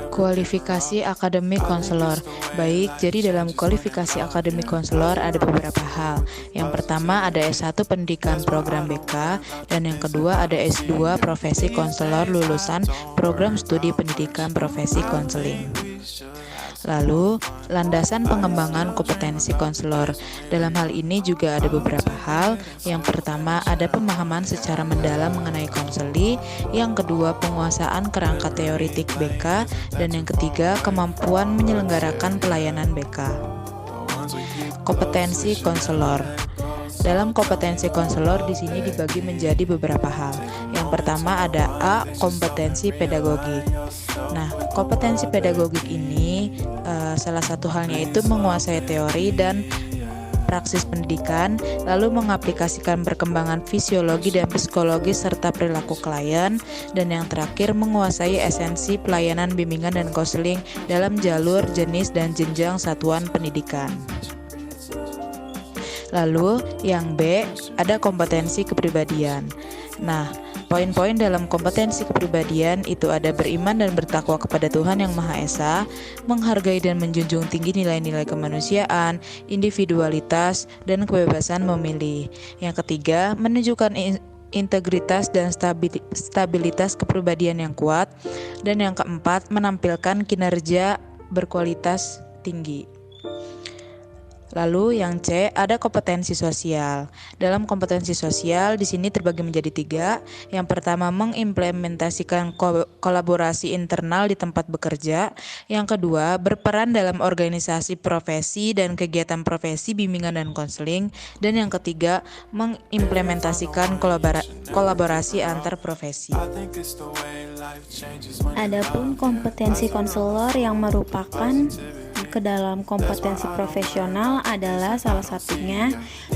Kualifikasi akademik konselor. Baik, jadi dalam kualifikasi akademik konselor ada beberapa hal. Yang pertama ada S1 pendidikan program BK, dan yang kedua ada S2 profesi konselor lulusan program studi pendidikan profesi konseling. Lalu, landasan pengembangan kompetensi konselor. Dalam hal ini juga ada beberapa hal. Yang pertama, ada pemahaman secara mendalam mengenai konseli. Yang kedua, penguasaan kerangka teoritik BK. Dan yang ketiga, kemampuan menyelenggarakan pelayanan BK. Kompetensi konselor. Dalam kompetensi konselor di sini dibagi menjadi beberapa hal. Yang pertama ada A, kompetensi pedagogik. Nah, kompetensi pedagogik ini salah satu halnya itu menguasai teori dan praksis pendidikan, lalu mengaplikasikan perkembangan fisiologi dan psikologi serta perilaku klien, dan yang terakhir menguasai esensi pelayanan bimbingan dan konseling dalam jalur, jenis, dan jenjang satuan pendidikan. Lalu yang B, ada kompetensi kepribadian. Nah, poin-poin dalam kompetensi kepribadian itu ada beriman dan bertakwa kepada Tuhan Yang Maha Esa, menghargai dan menjunjung tinggi nilai-nilai kemanusiaan, individualitas, dan kebebasan memilih. Yang ketiga, menunjukkan integritas dan stabilitas kepribadian yang kuat. Dan yang keempat, menampilkan kinerja berkualitas tinggi. Lalu yang C, ada kompetensi sosial. Dalam kompetensi sosial di sini terbagi menjadi 3. Yang pertama, mengimplementasikan kolaborasi internal di tempat bekerja. Yang kedua, berperan dalam organisasi profesi dan kegiatan profesi bimbingan dan konseling. Dan yang ketiga, mengimplementasikan kolaborasi antar profesi. Adapun kompetensi konselor yang merupakan ke dalam kompetensi profesional adalah salah satunya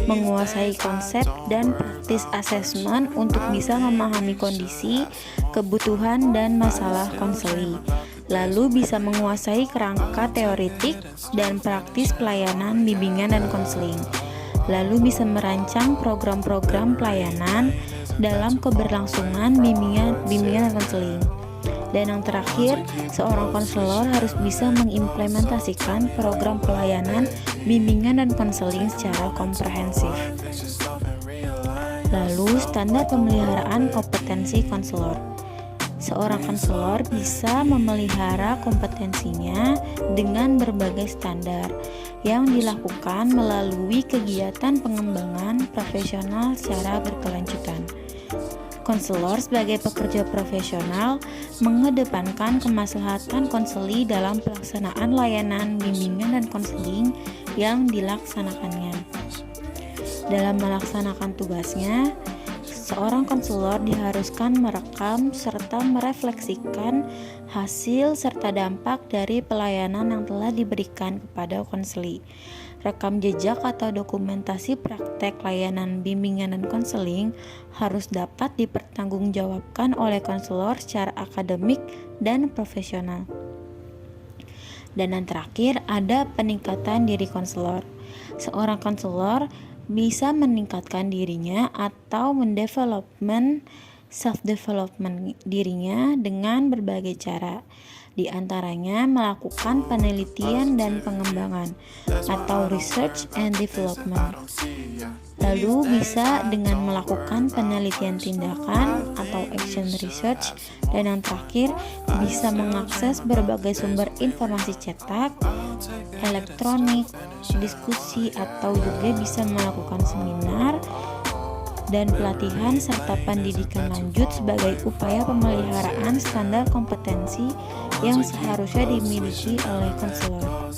menguasai konsep dan praktis asesmen untuk bisa memahami kondisi, kebutuhan, dan masalah konseli. Lalu bisa menguasai kerangka teoritik dan praktis pelayanan bimbingan dan konseling. Lalu bisa merancang program-program pelayanan dalam keberlangsungan bimbingan dan konseling. Dan yang terakhir, seorang konselor harus bisa mengimplementasikan program pelayanan, bimbingan, dan konseling secara komprehensif. Lalu, standar pemeliharaan kompetensi konselor. Seorang konselor bisa memelihara kompetensinya dengan berbagai standar yang dilakukan melalui kegiatan pengembangan profesional secara berkelanjutan. Konselor sebagai pekerja profesional mengedepankan kemaslahatan konseli dalam pelaksanaan layanan bimbingan dan konseling yang dilaksanakannya. Dalam melaksanakan tugasnya, seorang konselor diharuskan merekam serta merefleksikan hasil serta dampak dari pelayanan yang telah diberikan kepada konseli. Rekam jejak atau dokumentasi praktek layanan bimbingan dan konseling harus dapat dipertanggungjawabkan oleh konselor secara akademik dan profesional. Dan yang terakhir ada peningkatan diri konselor. Seorang konselor bisa meningkatkan dirinya atau self-development dirinya dengan berbagai cara. Di antaranya melakukan penelitian dan pengembangan atau research and development. Lalu bisa dengan melakukan penelitian tindakan atau action research. Dan yang terakhir bisa mengakses berbagai sumber informasi cetak, elektronik, diskusi, atau juga bisa melakukan seminar dan pelatihan serta pendidikan lanjut sebagai upaya pemeliharaan standar kompetensi yang seharusnya dimiliki oleh konselor.